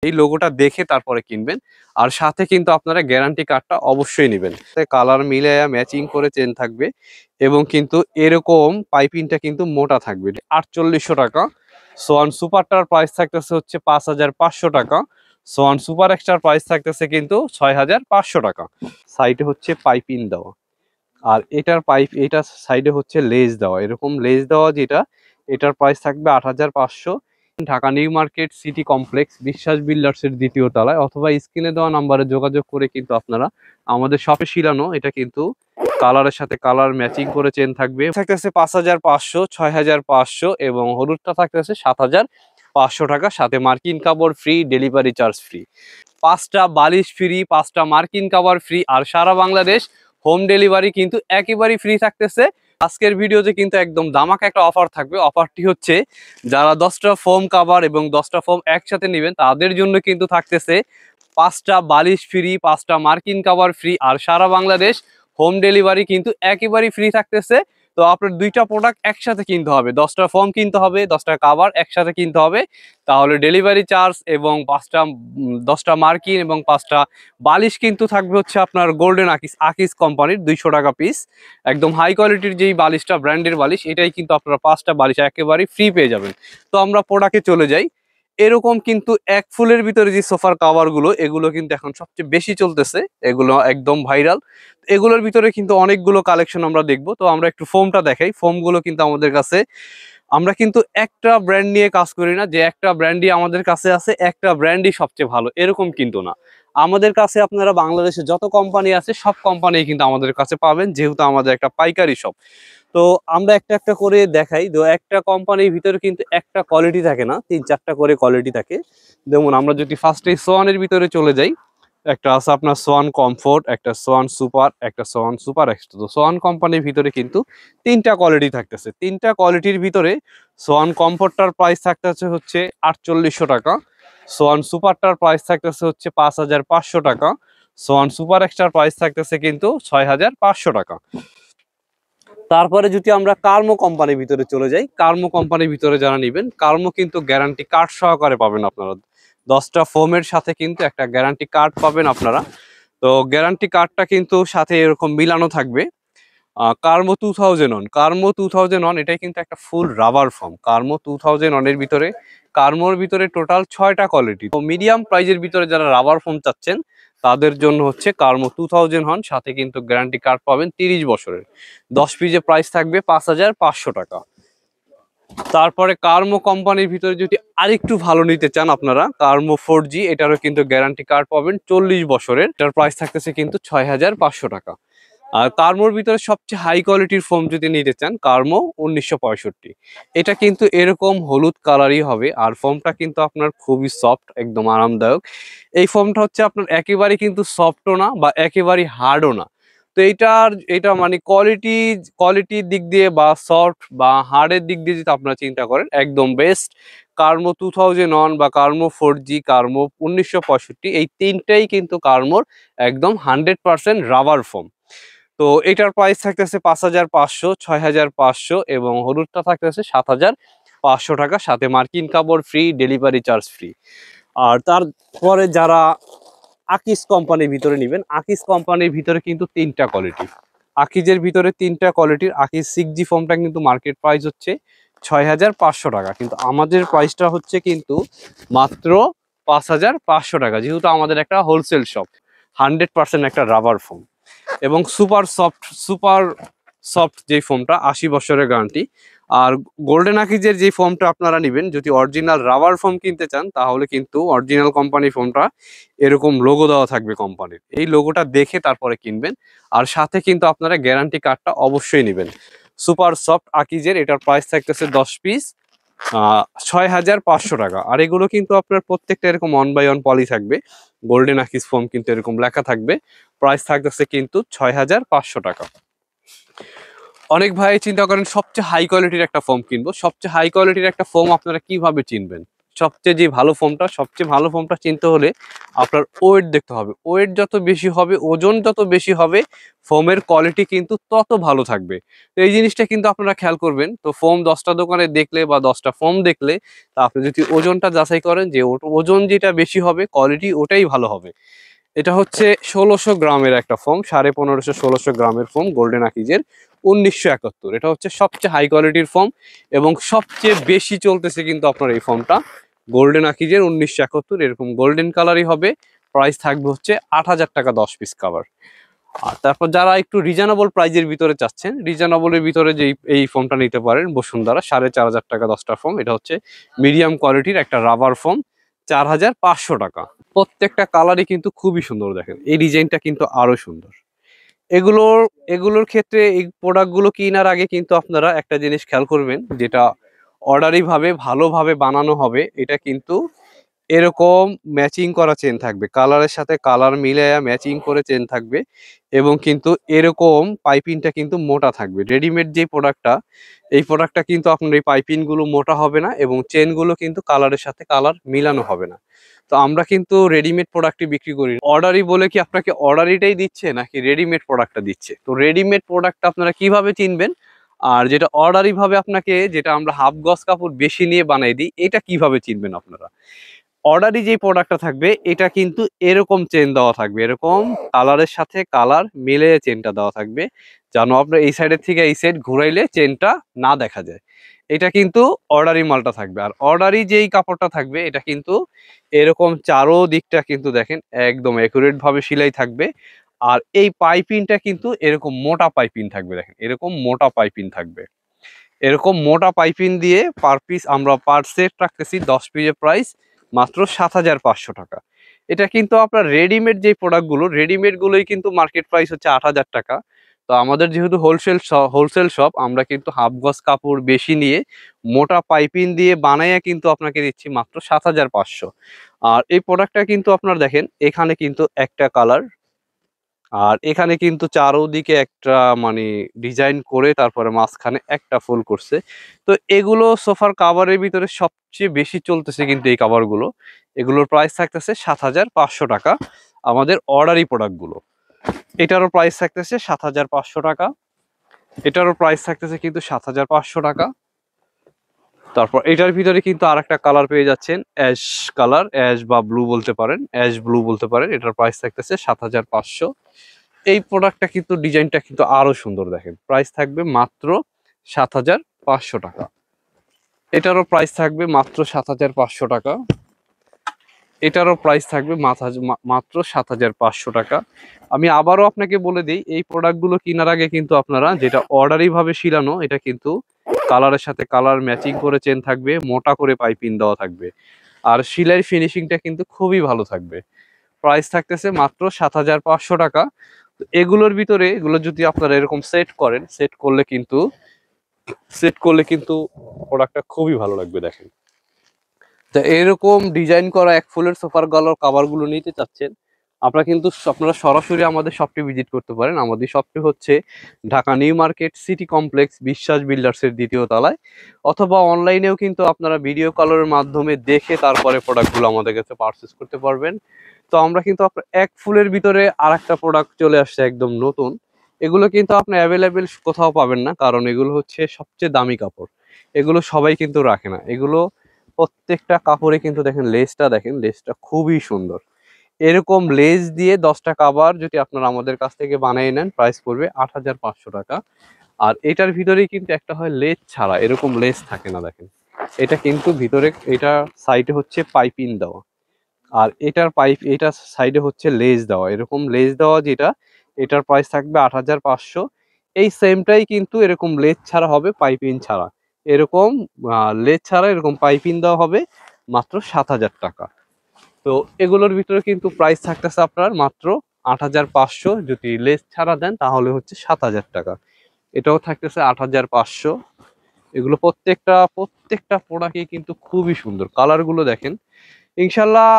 এই লোগোটা দেখে তারপরে কিনবেন। আর সাথে কিন্তু আপনারা গ্যারান্টি কার্ডটা অবশ্যই নেবেন। কালার মিলে ম্যাচিং করে চেন থাকবে এবং কিন্তু এরকম পাইপিংটা কিন্তু মোটা থাকবে। 4800 টাকা। সোয়ান সুপারটার প্রাইস থাকতেছে হচ্ছে 5500 টাকা। সোয়ান সুপার এক্সট্রার প্রাইস থাকতেছে কিন্তু 6500 টাকা। সাইডে হচ্ছে পাইপিং দেওয়া, আর এটার এটা সাইডে হচ্ছে লেজ দেওয়া, এরকম লেজ দেওয়া যেটা, এটার প্রাইস থাকবে 8500। Dhaka new market city complex বিশ্বাস বিল্ডার্সের দ্বিতীয় তলায়, অথবা স্ক্রিনে দেওয়া নাম্বারে যোগাযোগ করে কিন্তু আপনারা আমাদের শপে শিলানো। এটা কিন্তু কালারের সাথে কালার ম্যাচিং করে চেন থাকবে। থাকতেছে 5500, 6500 এবং হলুদটা থাকতেছে 7500 টাকা, সাথে মার্কিন কাপড় ফ্রি, ডেলিভারি চার্জ ফ্রি, 5টা বালিশ ফ্রি, 5টা মার্কিন কাভার ফ্রি, আর সারা বাংলাদেশ হোম ডেলিভারি কিন্তু একেবারেই ফ্রি থাকতেছে। আজকের ভিডিওতে কিন্তু একদম দামাকা একটা অফার থাকবে। অফারটি হচ্ছে যারা 10টা ফোম কাভার এবং 10টা ফোম একসাথে নেবেন তাদের জন্য কিন্তু থাকতেছে 5টা বালিশ ফ্রি, 5টা মার্কিন কাভার ফ্রি, আর সারা বাংলাদেশ হোম ডেলিভারি কিন্তু একেবারেই ফ্রি থাকতেছে। তো আপনার 2টা প্রোডাক্ট একসাথে কিনতে হবে, 10টা ফোম কিনতে হবে, 10টা কাভার একসাথে কিনতে হবে, তাহলে ডেলিভারি চার্জ এবং 10টা মার্কিন এবং 5টা বালিশ কিন্তু থাকবে হচ্ছে আপনার গোল্ডেন আকিস কোম্পানির 200 টাকা পিস। একদম হাই কোয়ালিটির যেই বালিশটা, ব্র্যান্ডের বালিশ, এটাই কিন্তু আপনারা 5টা বালিশ একেবারেই ফ্রি পেয়ে যাবেন। তো আমরা প্রোডাক্টে চলে যাই। এরকম কিন্তু এক ফুলের ভিতরে যে সোফার কাভার গুলো, এগুলো কিন্তু এখন সবচেয়ে বেশি চলতেছে, এগুলো একদম ভাইরাল। এগুলোর ভিতরে কিন্তু অনেকগুলো কালেকশন আমরা দেখবো। তো আমরা একটু ফোমটা দেখাই। ফোমগুলো কিন্তু আমাদের কাছে, আমরা কিন্তু একটা ব্র্যান্ড নিয়ে কাজ করি না যে একটা ব্র্যান্ডই আমাদের কাছে আছে, একটা ব্র্যান্ডই সবচেয়ে ভালো, এরকম কিন্তু না। আমাদের কাছে আপনারা বাংলাদেশে যত কোম্পানি আছে সব কোম্পানি কিন্তু আমাদের কাছে পাবেন, যেহেতু আমাদের একটা পাইকারি শপ। তো আমরা একটা একটা করে দেখাই। তো একটা কোম্পানির ভিতরে কিন্তু একটা কোয়ালিটি থাকে না, 3-4টা করে কোয়ালিটি থাকে। যেমন আমরা যদি ফার্স্টে সোয়ানের ভিতরে চলে যাই, একটা আছে আপনার সোয়ান কমফোর্ট, একটা সোয়ান সুপার, একটা সোয়ান সুপার এক্সট্রা। তো সোয়ান কোম্পানির ভিতরে কিন্তু 3টা কোয়ালিটি থাকতেছে। 3টা কোয়ালিটির ভিতরে সোয়ান কমফোর্টটার প্রাইস থাকতেছে হচ্ছে 4800 টাকা, সোয়ান সুপারটার প্রাইস থাকতেছে হচ্ছে 5500 টাকা, সোয়ান সুপার এক্সট্রার প্রাইস থাকতেছে কিন্তু 6500 টাকা। তারপরে যদি আমরা কার্মো কোম্পানির ভিতরে চলে যাই, কার্মো কোম্পানির ভিতরে যারা নেবেন, কার্মো কিন্তু গ্যারান্টি কার্ড সহকারে পাবেন আপনারা। 10টা ফোমের সাথে কিন্তু একটা গ্যারান্টি কার্ড পাবেন আপনারা। তো গ্যারান্টি কার্ডটা কিন্তু সাথে এরকম মিলানো থাকবে। কার্মো 2000 কার্মো 2000 এটাই কিন্তু একটা ফুল রাবার ফোম। কার্মো 2000 এর ভিতরে, কার্মোর ভিতরে টোটাল 6টা কোয়ালিটি। তো মিডিয়াম প্রাইজের ভিতরে যারা রাবার ফোম চাচ্ছেন তাদের জন্য হচ্ছে কার্মো 2000, সাথে কিন্তু গ্যারান্টি কার্ড পাবেন 30 বছরের। 10 পিসের প্রাইস থাকবে 5500 টাকা। তারপরে কার্মো কোম্পানির ভিতরে যদি আরেকটু ভালো নিতে চান আপনারা, কার্মো 4G, এটারও কিন্তু গ্যারান্টি কার্ড পাবেন 40 বছরের। এটার প্রাইস থাকতেছে কিন্তু 6500 টাকা। আর কার্মোর ভিতরে সবচেয়ে হাই কোয়ালিটির ফোম যদি নিতে চান, কার্মো 1965, এটা কিন্তু এরকম হলুদ কালারই হবে। আর ফোমটা কিন্তু আপনার খুবই সফট, একদম আরামদায়ক। এই ফোমটা হচ্ছে আপনার একেবারে কিন্তু সফটও না বা একেবারে হার্ডও না। তো এটা মানে কোয়ালিটির দিক দিয়ে বা সফট বা হার্ডের দিক দিয়ে যদি আপনারা চিন্তা করেন, একদম বেস্ট। কার্মো 2001 বা কার্মো 4G, কার্মো 1965, এই 3টাই কিন্তু কার্মোর একদম 100% রাবার ফোম। তো এটার প্রাইস থাকতেছে 5500, 6500 এবং হলুদটা থাকতেছে 7500 টাকা, সাথে মার্কিন কাপড় ফ্রি, ডেলিভারি চার্জ ফ্রি। আর তারপরে যারা আকিস কোম্পানির ভিতরে নেবেন, আকিস কোম্পানির ভিতরে কিন্তু 3টা কোয়ালিটি। আকিজের ভিতরে 3টা কোয়ালিটির আকিজ 6G ফোমটা কিন্তু মার্কেট প্রাইস হচ্ছে 6500 টাকা, কিন্তু আমাদের প্রাইসটা হচ্ছে কিন্তু মাত্র 5500 টাকা, যেহেতু আমাদের একটা হোলসেল শপ। 100% একটা রাবার ফোম এবং সুপার সফট যেই ফোমটা, 80 বছরের গ্যারান্টি। আর গোল্ডেন আকিজের যে ফোমটা আপনারা নেবেন, যদি অরিজিনাল রাবার ফোম কিনতে চান, তাহলে কিন্তু অরিজিনাল কোম্পানি ফোমটা এরকম লোগো দেওয়া থাকবে কোম্পানির, এই লোগোটা দেখে তারপরে কিনবেন। আর সাথে কিন্তু আপনারা গ্যারান্টি কার্ডটা অবশ্যই নেবেন। সুপার সফট আকিজের এটার প্রাইস থাকতেছে 10 পিস 6500 টাকা। আর এগুলো কিন্তু আপনার প্রত্যেকটা এরকম 1/1 পলি থাকবে, গোল্ডেন আকিজ ফোম কিন্তু এরকম লেখা থাকবে। প্রাইস থাকতেছে কিন্তু 6500 টাকা। অনেক ভাই চিন্তা করেন সবচেয়ে হাই কোয়ালিটির একটা ফোম কিনবো। সবচেয়ে হাই কোয়ালিটির একটা ফোম আপনারা কিভাবে চিনবেন? সবচেয়ে যে ভালো ফোমটা, সবচেয়ে ভালো ফোমটা চিনতে হলে আপনার ওয়েট দেখতে হবে। ওয়েট যত বেশি হবে, ওজন যত বেশি হবে, ফোমের কোয়ালিটি কিন্তু তত ভালো থাকবে। তো এই জিনিসটা কিন্তু আপনারা খেয়াল করবেন। তো ফোম 10টা দোকানে দেখলে বা 10টা ফোম দেখলে, তা আপনি যদি ওজনটা যাচাই করেন যে ওজন যেটা বেশি হবে কোয়ালিটি ওটাই ভালো হবে। এটা হচ্ছে 1600 গ্রামের একটা ফোম, 1550-1600 গ্রামের ফোম, গোল্ডেন আকিজের 1971। এটা হচ্ছে সবচেয়ে হাই কোয়ালিটির ফোম এবং সবচেয়ে বেশি চলতেছে কিন্তু আপনার এই ফোমটা গোল্ডেন আকিজের 1971। এরকম গোল্ডেন কালারই হবে। প্রাইস থাকবে হচ্ছে 8000 টাকা 10 পিস কাভার। আর তারপর যারা একটু রিজনেবল প্রাইজের ভিতরে চাচ্ছেন, রিজনেবলের ভিতরে যে এই ফোমটা নিতে পারেন বসুন্ধরা, 4500 টাকা 10টা ফোম। এটা হচ্ছে মিডিয়াম কোয়ালিটির একটা রাবার ফোম, 4500 টাকা। প্রত্যেকটা কালারই কিন্তু খুবই সুন্দর, দেখেন এই ডিজাইনটা কিন্তু আরো সুন্দর। এগুলোর এগুলোর ক্ষেত্রে এই প্রোডাক্টগুলো কেনার আগে কিন্তু আপনারা একটা জিনিস খেয়াল করবেন, যেটা অর্ডারি ভাবে ভালোভাবে বানানো হবে, এটা কিন্তু এরকম ম্যাচিং করা চেন থাকবে, কালারের সাথে কালার মিলাইয়া ম্যাচিং করে চেন থাকবে এবং কিন্তু এরকম পাইপিংটা কিন্তু মোটা থাকবে। রেডিমেড যে প্রোডাক্টটা, এই প্রোডাক্টটা কিন্তু আপনার এই পাইপিংগুলো মোটা হবে না এবং চেনগুলো কিন্তু কালারের সাথে কালার মিলানো হবে না। তো আমরা কিন্তু রেডিমেড প্রোডাক্টই বিক্রি করি। অর্ডারি বলে কি আপনাকে অর্ডারিটাই দিচ্ছে নাকি রেডিমেড প্রোডাক্টটা দিচ্ছে? তো রেডিমেড প্রোডাক্টটা আপনারা কিভাবে চিনবেন, আর যেটা অর্ডারি ভাবে আপনাকে, যেটা আমরা হাফ গজ কাপড় বেশি নিয়ে বানাই দিই, এটা কিভাবে চিনবেন আপনারা? অর্ডারি যে প্রোডাক্টটা থাকবে এটা কিন্তু এরকম চেন দেওয়া থাকবে, এরকম কালারের সাথে কালার মিলিয়ে চেনটা দেওয়া থাকবে, যেন আপনার এই সাইডের থেকে এই সাইড ঘুরাইলে চেনটা না দেখা যায়। এটা কিন্তু অর্ডারি মালটা থাকবে। আর অর্ডারি যেই কাপড়টা থাকবে এটা কিন্তু এরকম চারো দিকটা কিন্তু দেখেন একদম একুরেট ভাবে সেলাই থাকবে। আর এই পাইপিংটা কিন্তু এরকম মোটা পাইপিং থাকবে, দেখেন এরকম মোটা পাইপিং থাকবে। এরকম মোটা পাইপিং দিয়ে পার পিস আমরা পার সেট রাখতেছি 10 পিসের প্রাইস মাত্র 7500 টাকা। এটা কিন্তু আপনার রেডিমেড যে প্রোডাক্টগুলো, রেডিমেড গুলোই কিন্তু মার্কেট প্রাইস হচ্ছে 8000 টাকা। তো আমাদের যেহেতু হোলসেল শপ, আমরা কিন্তু হাফ গজ কাপড় বেশি নিয়ে মোটা পাইপিং দিয়ে বানাইয়া কিন্তু আপনাকে দিচ্ছি মাত্র 7500। আর এই প্রোডাক্টটা কিন্তু আপনার দেখেন এখানে কিন্তু একটা কালার, আর এখানে কিন্তু চারোদিকে একটা মানে ডিজাইন করে তারপরে মাঝখানে একটা ফুল করছে। তো এগুলো সোফার কাভারের ভিতরে সবচেয়ে বেশি চলতেছে কিন্তু এই কাভারগুলো। এগুলোর প্রাইস থাকতেছে 7500 টাকা আমাদের অর্ডারি প্রোডাক্টগুলো। এটারও প্রাইস থাকতেছে 7500 টাকা। এটারও প্রাইস থাকতেছে কিন্তু 7500 টাকা। তারপর এটার ভিতরে কিন্তু আরেকটা কালার পেয়ে যাচ্ছেন, অ্যাশ কালার, অ্যাশ বা ব্লু বলতে পারেন, অ্যাশ ব্লু বলতে পারেন। এটার প্রাইস থাকতেছে 7500। এই প্রোডাক্টটা কিন্তু ডিজাইনটা কিন্তু আরো সুন্দর, দেখেন প্রাইস থাকবে মাত্র 7500 টাকা। এটারও প্রাইস থাকবে মাত্র 7500 টাকা। এটারও প্রাইস থাকবে মাত্র 7500 টাকা। আমি আবারও আপনাকে বলে দিই, এই প্রোডাক্টগুলো কেনার আগে কিন্তু আপনারা যেটা অর্ডারি ভাবে শিলানো, এটা কিন্তু কালারের সাথে কালার ম্যাচিং করে চেন থাকবে, মোটা করে পাইপিং দেওয়া থাকবে, আর সিলাই ফিনিশিংটা কিন্তু খুবই ভালো থাকবে। প্রাইস থাকতেছে মাত্র 7500 টাকা। তো এগুলোর ভিতরে এগুলো যদি আপনারা এরকম সেট করলে কিন্তু প্রোডাক্টটা খুবই ভালো লাগবে, দেখেন। তো এরকম ডিজাইন করা এক ফুলের সোফার কাভার গুলো নিতে চাচ্ছেন, আপনারা সরাসরি আমাদের শপটি ভিজিট করতে পারেন। আমাদের শপটি হচ্ছে Dhaka new market city complex বিশ্বাস বিল্ডার্স এর 2য় তলায়, অথবা অনলাইনেও কিন্তু আপনারা ভিডিও কলের মাধ্যমে দেখে তারপরে প্রোডাক্টগুলো আমাদের কাছে পারচেস করতে পারবেন। তো আমরা কিন্তু আপনার এক ফুলের ভিতরে আর একটা প্রোডাক্ট চলে আসছে একদম নতুন। এগুলো কিন্তু আপনি অ্যাভেলেবেল কোথাও পাবেন না, কারণ এগুলো হচ্ছে সবচেয়ে দামি কাপড়। এগুলো সবাই কিন্তু রাখে না। এগুলো প্রত্যেকটা কাপড়ে কিন্তু দেখেন দেখেন লেসটা খুবই সুন্দর। এরকম লেস দিয়ে 10টা কাভার যদি আপনারা আমাদের কাছ থেকে বানিয়ে নেন, প্রাইস পড়বে 8500 টাকা। আর এটার ভিতরেই কিন্তু একটা হয় লেস ছাড়া, এরকম লেস থাকে না, দেখেন এটা কিন্তু ভিতরে, এটা সাইডে হচ্ছে পাইপিং দেওয়া, আর এটা সাইডে হচ্ছে লেস দেওয়া, এরকম লেস দেওয়া যেটা, এটার প্রাইস থাকবে 8500। এই সেমটাই কিন্তু এরকম লেস ছাড়া হবে, পাইপিং ছাড়া। এরকম লেস ছাড়া এরকম পাইপিং দেওয়া হবে মাত্র 7000 টাকা। তো এগুলোর ভিতরে কিন্তু প্রাইস থাকতেছে আপনার মাত্র 8500। যদি লেস ছাড়া দেন তাহলে হচ্ছে 7000 টাকা। এটাও থাকতেছে 8500। এগুলো প্রত্যেকটা প্রোডাক্টই কিন্তু খুবই সুন্দর, কালারগুলো দেখেন। ইনশাল্লাহ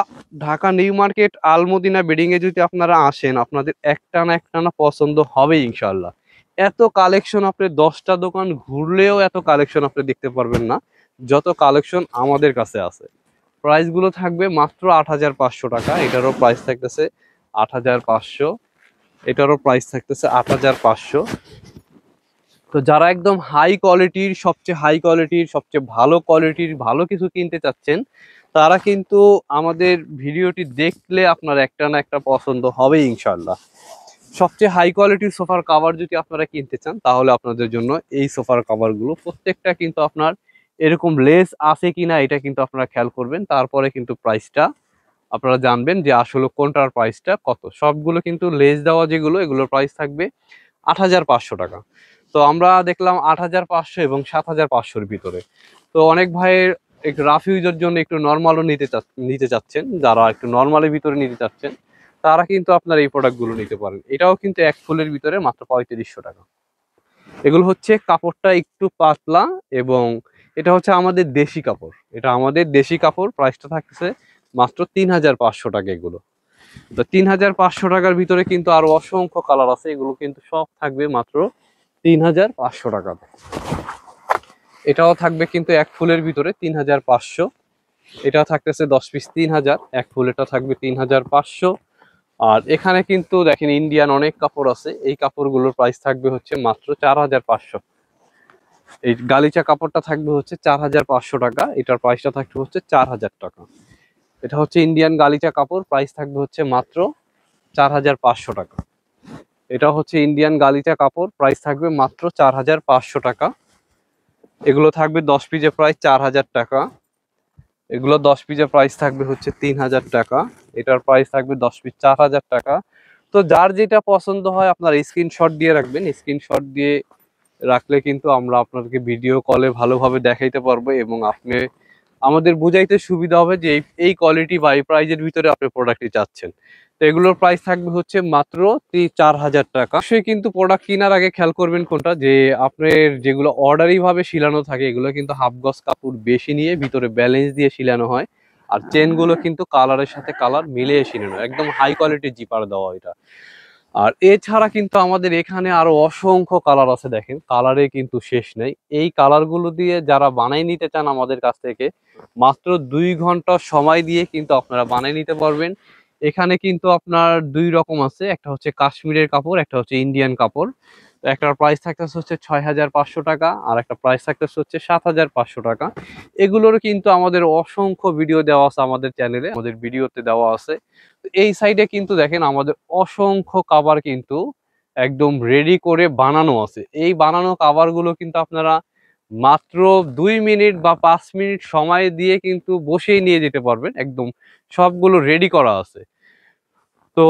Dhaka new market Almadina building এ যদি আপনারা আসেন, আপনাদের একটা না পছন্দ হবে ইনশাল্লাহ। এত কালেকশন আপনি 10টা দোকান ঘুরলেও এত কালেকশন আপনি দেখতে পারবেন না, যত কালেকশন আমাদের কাছে আছে। প্রাইসগুলো থাকবে মাত্র ৮৫০০ টাকা। এটারও প্রাইস থাকতেছে ৮৫০০, এটারও প্রাইস থাকতেছে ৮৫০০। তো যারা একদম হাই কোয়ালিটির, সবচেয়ে হাই কোয়ালিটির, সবচেয়ে ভালো কোয়ালিটির ভালো কিছু কিনতে চাচ্ছেন, তারা কিন্তু আমাদের ভিডিওটি দেখলে আপনার একটা না একটা পছন্দ হবে ইনশাল্লাহ। সবচেয়ে হাই কোয়ালিটির সোফার কাভার যদি আপনারা কিনতে চান, তাহলে আপনাদের জন্য এই সোফার কাভারগুলো প্রত্যেকটা কিন্তু আপনার এরকম লেস আছে কিনা এটা কিন্তু আপনারা খেয়াল করবেন। তারপরে কিন্তু প্রাইসটা আপনারা জানবেন যে আসলে কোনটার প্রাইসটা কত। সবগুলো কিন্তু লেস দেওয়া যেগুলো, এগুলোর প্রাইস থাকবে ৮৫০০ টাকা। তো আমরা দেখলাম ৮৫০০ এবং ৭৫০০-র ভিতরে। তো অনেক ভাইয়ের একটু রাফ ইউজের জন্য একটু নর্মালও নিতে চাচ্ছেন, যারা একটু নর্মালের ভিতরে নিতে চাচ্ছেন তারা কিন্তু আপনার এই প্রোডাক্টগুলো নিতে পারেন। এটাও কিন্তু এক ফুলের ভিতরে মাত্র ৩৫০০ টাকা। এগুলো হচ্ছে কাপড়টা একটু পাতলা এবং এটা হচ্ছে আমাদের দেশি কাপড়, এটা আমাদের দেশি কাপড়। প্রাইসটা থাকছে মাত্র ৩৫০০ টাকা এগুলো। তো ৩৫০০ টাকার ভিতরে কিন্তু আরো অসংখ্য কালার আছে, এগুলো কিন্তু সব থাকবে মাত্র ৩৫০০ টাকা। এটাও থাকবে কিন্তু এক ফুলের ভিতরে ৩৫০০। এটা থাকতেছে 10 পিস ৩০০০, এক ফুল এটা থাকবে ৩৫০০। আর এখানে কিন্তু দেখেন ইন্ডিয়ান অনেক কাপড় আছে, এই কাপড়গুলোর প্রাইস থাকবে হচ্ছে মাত্র ৪৫০০। এই গালিচা কাপড়টা থাকবে হচ্ছে ৪৫০০ টাকা, এটার প্রাইসটা থাকবে হচ্ছে ৪০০০ টাকা। এটা হচ্ছে ইন্ডিয়ান গালিচা কাপড়, প্রাইস থাকবে হচ্ছে মাত্র ৪৫০০ টাকা। এটা হচ্ছে ইন্ডিয়ান গালিচা কাপড়, প্রাইস থাকবে মাত্র ৪৫০০ টাকা। এগুলো থাকবে 10 পিসের প্রাইস ৪০০০ টাকা। এগুলো 10 পিসের প্রাইস থাকবে হচ্ছে ৩০০০ টাকা। এটার প্রাইস থাকবে 10 পিস ৪০০০ টাকা। তো যার যেটা পছন্দ হয় আপনার স্ক্রিনশট দিয়ে রাখবেন, স্ক্রিনশট দিয়ে রাখলে কিন্তু আমরা আপনাদেরকে ভিডিও কলে ভালোভাবে দেখাইতে পারবো এবং আপনি আমাদের বুঝাইতে সুবিধা হবে যে এই কোয়ালিটি বা এই প্রাইজের ভিতরে আপনি প্রোডাক্টটি চাচ্ছেন। তো এগুলোর প্রাইস থাকবে হচ্ছে মাত্র ৪০০০ টাকা। সে কিন্তু প্রোডাক্ট কেনার আগে খেয়াল করবেন কোনটা, যে আপনার যেগুলো অর্ডারি ভাবে শিলানো থাকে এগুলো কিন্তু হাফ গজ কাপড় বেশি নিয়ে ভিতরে ব্যালেন্স দিয়ে শিলানো হয়। আর চেনগুলো কিন্তু কালারের সাথে কালার মিলিয়ে শিলানো, একদম হাই কোয়ালিটির জিপার দেওয়া এটা। আর এছাড়া কিন্তু আমাদের এখানে আরো অসংখ্য কালার আছে, দেখেন কালারে কিন্তু শেষ নেই। এই কালারগুলো দিয়ে যারা বানাই নিতে চান আমাদের কাছ থেকে, মাত্র 2 ঘন্টা সময় দিয়ে কিন্তু আপনারা বানিয়ে নিতে পারবেন। এখানে কিন্তু আপনার 2 রকম আছে, একটা হচ্ছে কাশ্মীরের কাপড়, একটা হচ্ছে ইন্ডিয়ান কাপড়। তো একটার প্রাইস থাকতেছে হচ্ছে ৬৫০০ টাকা আর একটা প্রাইস থাকতেছে হচ্ছে ৭৫০০ টাকা। এগুলোর কিন্তু আমাদের অসংখ্য ভিডিও দেওয়া আছে আমাদের চ্যানেলে, আমাদের ভিডিওতে দেওয়া আছে। এই সাইডে কিন্তু দেখেন আমাদের অসংখ্য কাভার কিন্তু একদম রেডি করে বানানো আছে। এই বানানো কাভার গুলো কিন্তু আপনারা মাত্র 2 মিনিট বা 5 মিনিট সময় দিয়ে কিন্তু বসেই নিয়ে যেতে পারবেন, একদম সবগুলো রেডি করা আছে। তো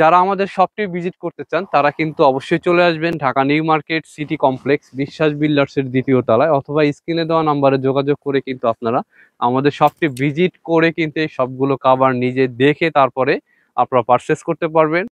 যারা আমাদের শপটি ভিজিট করতে চান তারা কিন্তু অবশ্যই চলে আসবেন Dhaka new market city complex, বিশ্বাস বিল্ডার্সের 2য় তলায়, অথবা স্ক্রিনে দেওয়া নাম্বারে যোগাযোগ করে কিন্তু আপনারা আমাদের শপটি ভিজিট করে কিন্তু এই সবগুলো কাভার নিজে দেখে তারপরে আপনারা পারচেস করতে পারবেন।